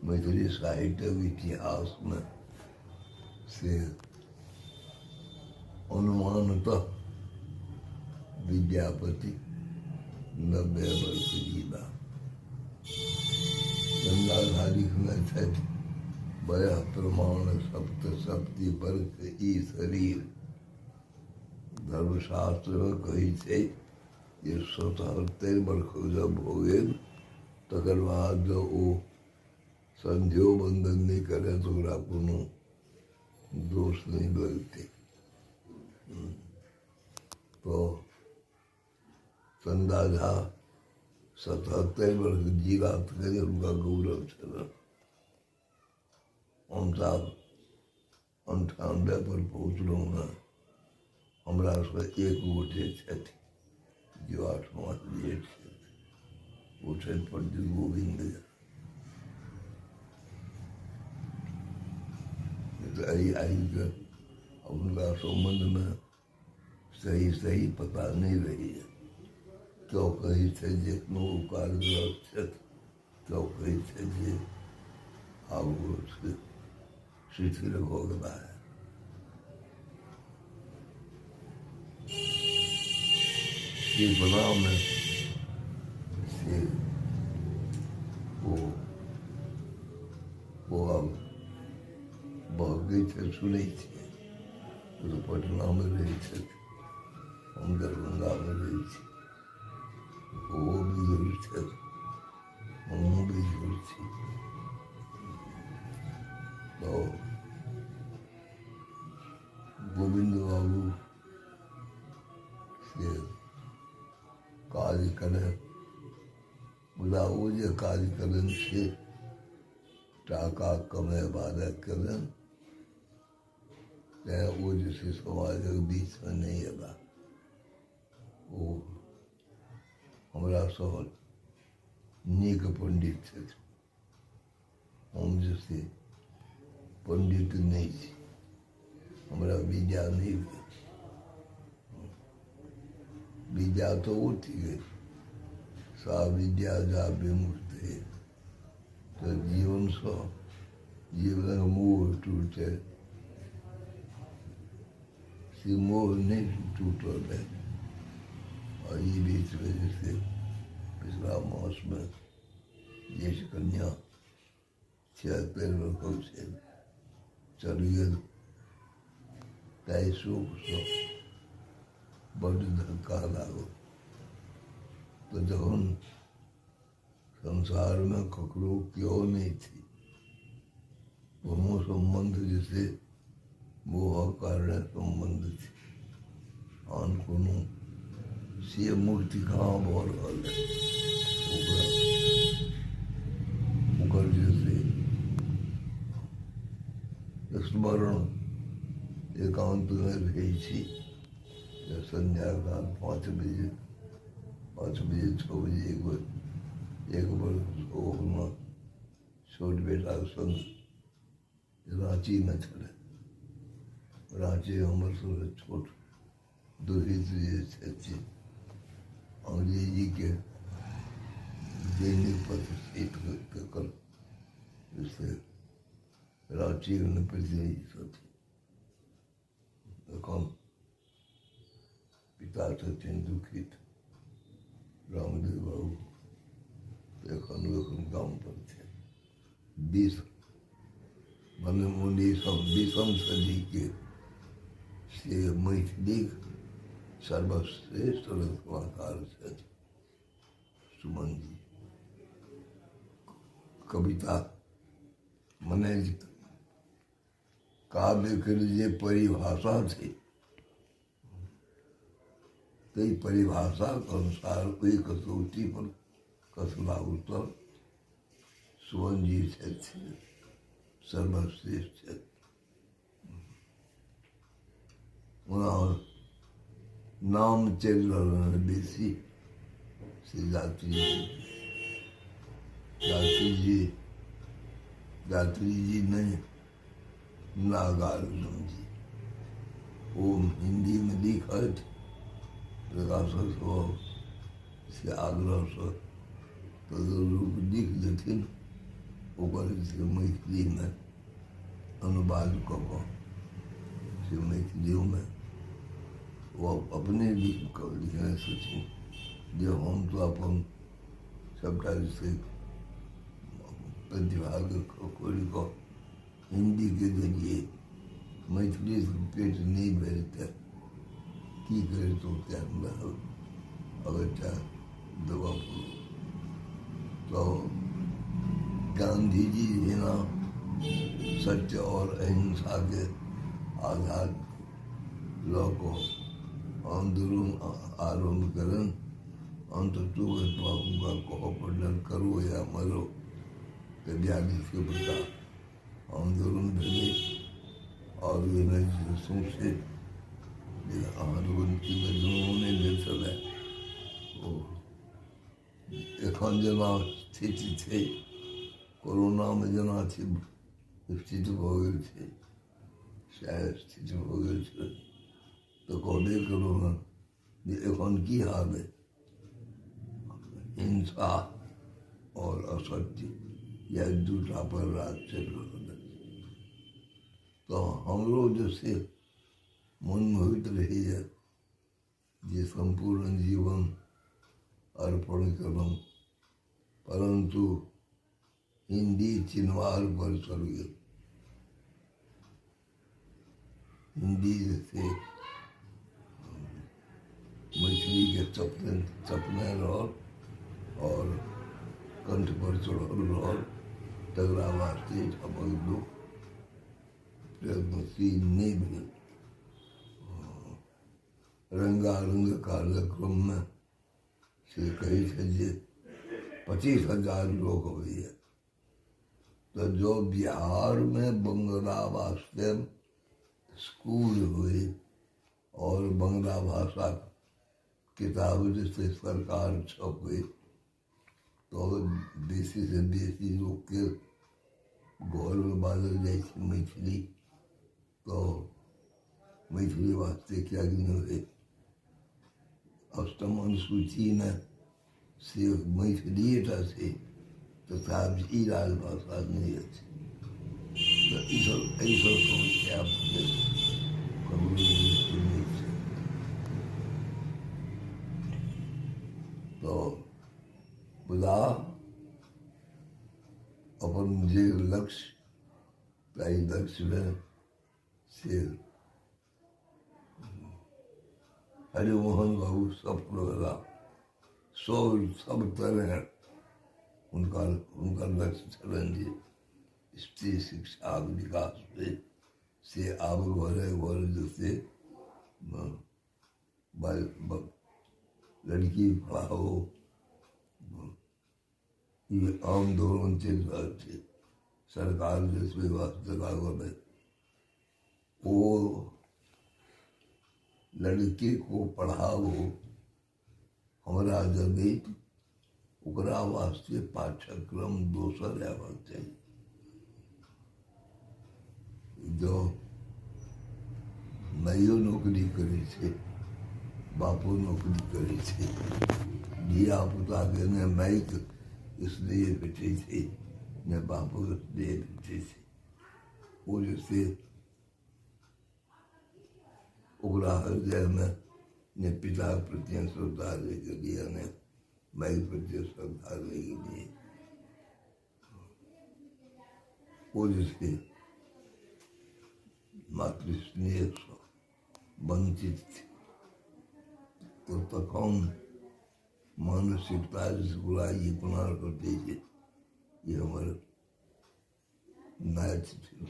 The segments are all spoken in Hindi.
मैथिली साहित्य इतिहास में से अनुमानतः विद्यापति 90 वर्ष जीवा। गंगाधारी में थे वह प्रमाण सप्त सप्ति वर्ष ई शरीर। धर्मशास्त्र में कही थे ये 77 वर्ष जब हो गए तकर बाद जो वो संध्यो बंधन नहीं करे तो कोनो दोष नहीं लगते। तो चंदा झा 77 वर्ष जीवा करे उनका गौरव चला। हम साहब 98 पर पहुँचलों मैं हमारा से एक गोटे छथि जो 8वां जेठ वो छथि पंडित गोविंद। आई का उनका संबंध में सही पता नहीं रही है। क्यों कही थे जे कार्य क्यों कही थे जे अब शिथिल हो गया है। ये बनाव में से वो अब बहुत गई थे सुनी थी तो पटना में रही थे हम दरभंगा में रही थी वो भी जुड़ी थे हम भी जुड़ी थी। तो गोविंद बाबू से कार्य करें बोला वो जो कार्य करें से टाका कमे वादा करें वो जैसे समाज के बीच में नहीं आला। वो हमारा सब नीक पंडित थे हम जैसे पंडित नहीं थे हमारा विद्या नहीं हुई। विद्या तो उठी गई सा विद्या जा विमुक्त है तो जीवन मोह टूटे मोह नहीं टूटल है। और ये बीच में जैसे पिछला मास में ज्येष्ठ कन्या 76 वर्षों से चल गए तैसो बड़ धक्का लागो। तो जब संसार में ककरो क्यों नहीं थी वो संबंध जैसे मोह कारण संबंध थी आन कोनो से मूर्ति कहाँ बोल रहा है जैसे स्मरण एकांत में रही थी संध्या का 5 बजे 6 बजे एक बार छोट बेटा संग रांची में चले। रांची हमर से छोट दुहित जी अंग्रेजी के दैनिक पत्र कर जैसे रांची में प्रतिनिधि पिता थे दुखित रामदेव बाबू काम पर थे 20 20वीं सदी के से मैथिली सर्वश्रेष्ठ रचनाकार थे सुमन जी। कविता मने काव्य के लिए परिभाषा थी कई परिभाषा के अनुसार कोई कसौटी पर कसला उत्तर सुमन जी से सर्वश्रेष्ठ है। नाम चल रहा है बेसी से जात्री जी नहीं नागार्जुन जी वो हिंदी में लिखत प्रकाशक से आग्रह से तो रूप लिख देथिन ऊपर से मैथिली में अनुवाद कऽ से मैथिलियों में वो अपने लिखने छथिन जे हम तो अपन सबटा से प्रतिभाग खोलि कऽ हिंदी के देलिए, मैथिली से पेट नहीं भेल तऽ की करितहुँ टाइम रहल अगरटा देबऽ पड़ल। तो गांधी जी जेना सत्य और अहिंसा के आधार लऽ कऽ आंदोलन आरम्भ कयलनि। अंततः हुनका कहऽ पड़लनि करो या मरो, तऽ 42 के बड़का आंदोलन भेलै और ओहिमे सौंसे जे अहाँ लोगनके जुनून नहि भेल छलै ओ एखन जेना स्थिति छै, कोरोनामे जेना स्थिति भऽ गेल छै सएह स्थिति भऽ गेल छै। तऽ कहबे कयलहुँ हेँ जे एखन की हाल अइ, हिंसा और असत्य यह दूटा पर राज चलि रहल अछि। तो हमरो जे से मनमे होइत रहैए जे संपूर्ण जीवन अर्पण कयलहुँ, परंतु हिंदी चिन्हवार पर चलि गेल। हिंदी से मैथिली के चपने रहल और कंठ पर चढ़ल रहल, तकरा वास्ते अपन लोक प्रयत्नशील नहीं भेल। रंगारंग कार्यक्रम में से कही थे जे 25,000 लोग हुए। तो जो बिहार में बंगला वास्ते स्कूल हुए और बंगला भाषा किताब जैसे सरकार छपे, तो बेसी से बेसी लोग के घर में बाजल जाए मैथिली। तो मैथिली वास्ते क्या हुए अष्टम अनुसूची में से मैथिलीटा से तथा ई राजभाषा नहीं अच्छी। तो यही सब समस्या तो खुदा अपन जे लक्ष्य ताई लक्ष्य में से हरिमोहन बाबू सफल रहा। सब तरह उनका लक्ष्य छलन जे स्त्री शिक्षा विकास पे से आब घरे घर जैसे लड़की पढ़ाओ ये आंदोलन चल रहा थे सरकार जिस व्यवस्था में वो लड़की को पढ़ाओ हमारा जब ओकरा वास्ते पाठ्यक्रम दोसर आबक चाहिए। जो माइयो नौकरी करे छे, बापो नौकरी करे छे, धिया पुता के ने माइक इसलिए भेटे छे न बापो इसलिए भेटे छे। वो जैसे ओकरा हृदय में न पिता प्रति श्रद्धा रह गई न माई प्रति श्रद्धा रह गई। वो जैसे मातृ स्नेह से वंचित थे, तो तखन मानसिकता जिस बुराई अपना करते थे ये हमारे मैच थे।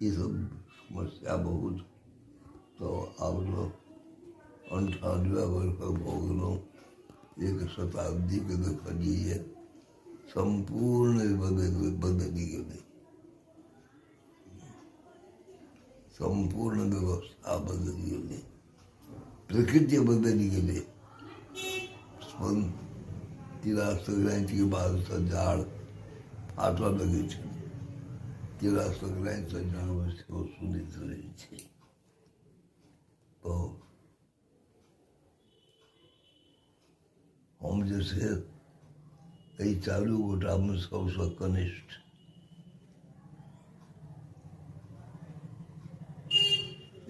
ये सब समस्या बहुत। तो अब लोग 98 वर्ष का भोगलों एक शताब्दी के देखिए संपूर्ण बदली गई, संपूर्ण व्यवस्था बदली गई, प्रकृति बदली गई। 13 के बाद से झाड़ फाटऽ लगे छे, 13 से झाड़ से सुनित रहे छे। तो हम जैसे एहि चारू गोटामे सबसँ कनिष्ठ।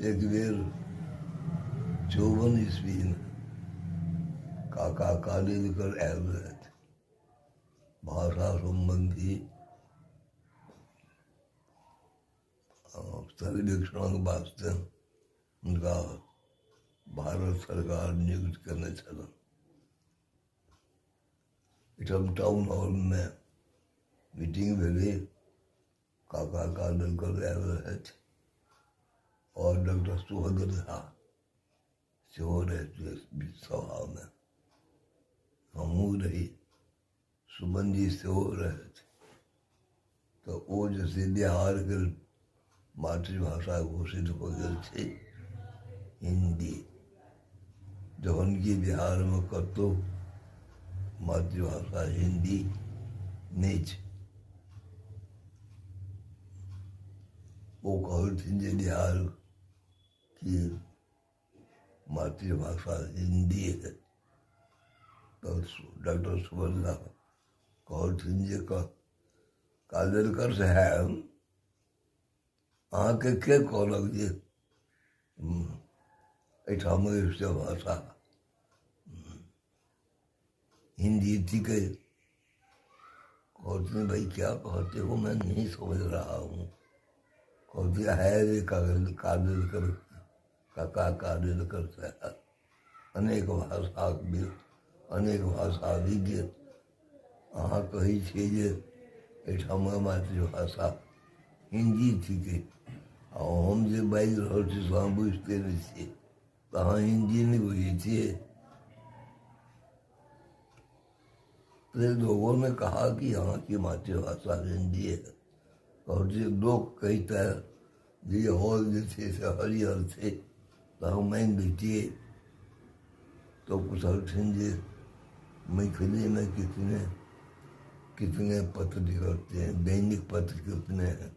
एक बेर 54 ईस्वीमे काका कालेलकर आयल रहथि भाषा सम्बन्धी सर्वेक्षणक वास्ते। हुनका भारत सरकार नियुक्त केने छलनि। एहिठाम टाउन हॉलमे मीटिंग भेलै, काका कालेलकर आयल रहथि और डॉक्टर सुभद्र झा सेहो रहथि सभामे, हमहूँ रही, सुमन जी सेहो रहथि। तऽ ओ जे छै बिहारके मातृभाषा घोषित हो गेल छै हिन्दी, जखन कि बिहारमे कतहु मातृभाषा हिन्दी नहि छै। वो कहलथिन जे बिहार की मातृभाषा हिन्दी है। तो डॉक्टर सुभद्रा कहलथिन जे कालेलकर साहेब अहाँके के कहलक जे एहिठामक भाषा हिंदी ठीक है। कहते भाई क्या कहते हो, मैं नहीं समझ रहा हूँ। कहते है रे कालेलकर काका कालेलकर साहब अनेक भाषा विज्ञ, अहाँ कहै छियै जे एहिठामक मातृभाषा हिंदी थिकै, आ हम जे बाजि रहल छी से अहाँ बुझिते नहि छियै, तऽ अहाँ हिंदी नहि बुझै छियै। तो लोगों ने कहा कि यहाँ की मातृभाषा हिंदी है। और जो लोग कहता है ये हॉल जो थे से हरिहर थे तो हम मान लीजिए। तो पूछलथिन जे मैथिली में कितने पत्र निकलते हैं, दैनिक पत्र कितने हैं,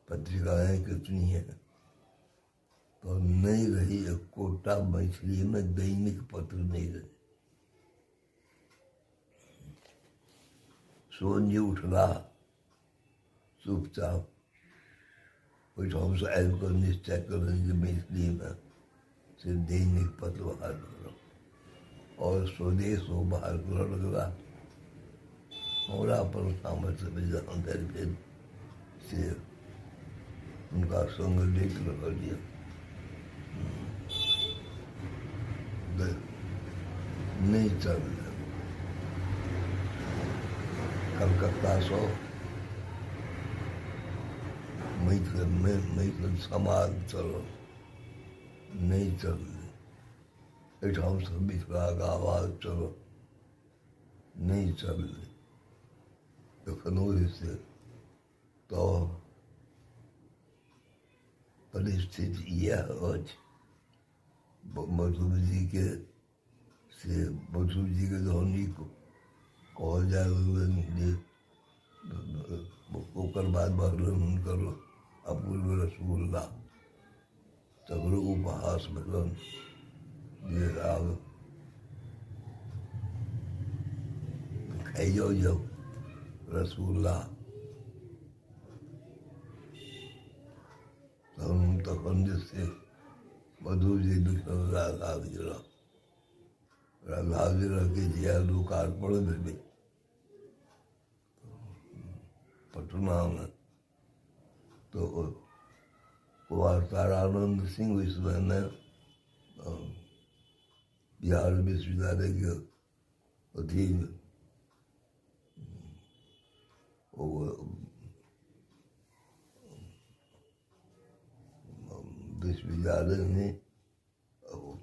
पत्रिकाएं कितनी हैं। तो नहीं रही एक कोटा मैथिली में दैनिक पत्र नहीं रहे। सोन जी उठला चुपचाप ओहिठाम से आबि कऽ निश्चय कयलनि जे मैथिलीमे से दैनिक पत्र बाहर करब, और स्वदेश ओ बाहर करऽ लगला। हमरा अपन सामर्थ्य जखन धरि भेल से हुनका संग लैत रहलियै। नहीं चललै। कलकत्ता से मैथिल समाज चलल, नहीं चललै। एहिठाम से मिथिलाक आवाज चलल, नहीं चललै। एखनो जे छै तऽ परिस्थिति इएह अछि। मधुर जीके जहन ई कहल जाय लगलनि जे ओकर बाद बढ़लनि हुनकर अपूर्व रसगुल्ला, तकरो उपहास भेलनि जे आब खाइ जाउ रसगुल्ला। तखन जे छै मधुर जी लिखल राधा विरहके जिया लोकार्पण भेलै पटना में। तो कुमार तारानंद सिंह इस समय में बिहार विश्वविद्यालय के अधीन विश्वविद्यालय में वो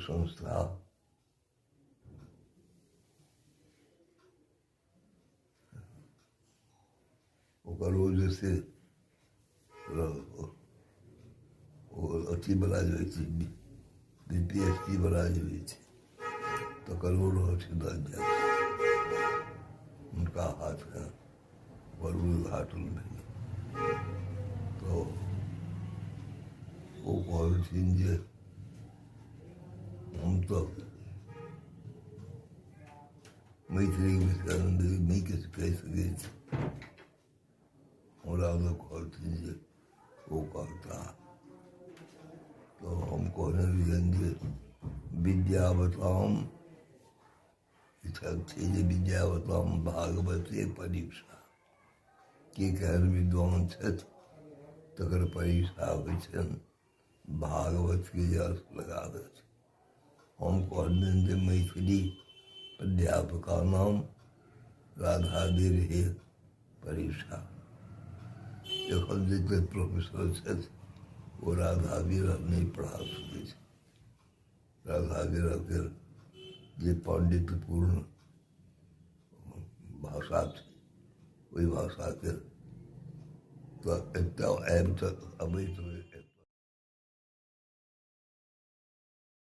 संस्था ओकर वजह से अथी बला जो है BPSC बला जो है तकर रहथिन अध्यक्ष, उनका हाथ है और उद्घाटन भेलै। तो वो कहलथिन जे हम तो मैत्री विषयानंद नहीं किसी कह सके और आगे कहते हैं वो कहता तो हम कहने लगे विद्यावताम विद्यावताम भागवते परीक्षा के कहर विद्वान छथ तकर परीक्षा होइ भागवत के जस लगा दे हम कहते मैथिली अध्यापका नाम राधादी रहे परीक्षा एखन जते प्रोफेसर छथि वो राधादी नहीं पढ़ा सकै छै राधादी के जे पांडित्यपूर्ण भाषा छै ओहि भाषा के तो एकटा आबि तक अबैत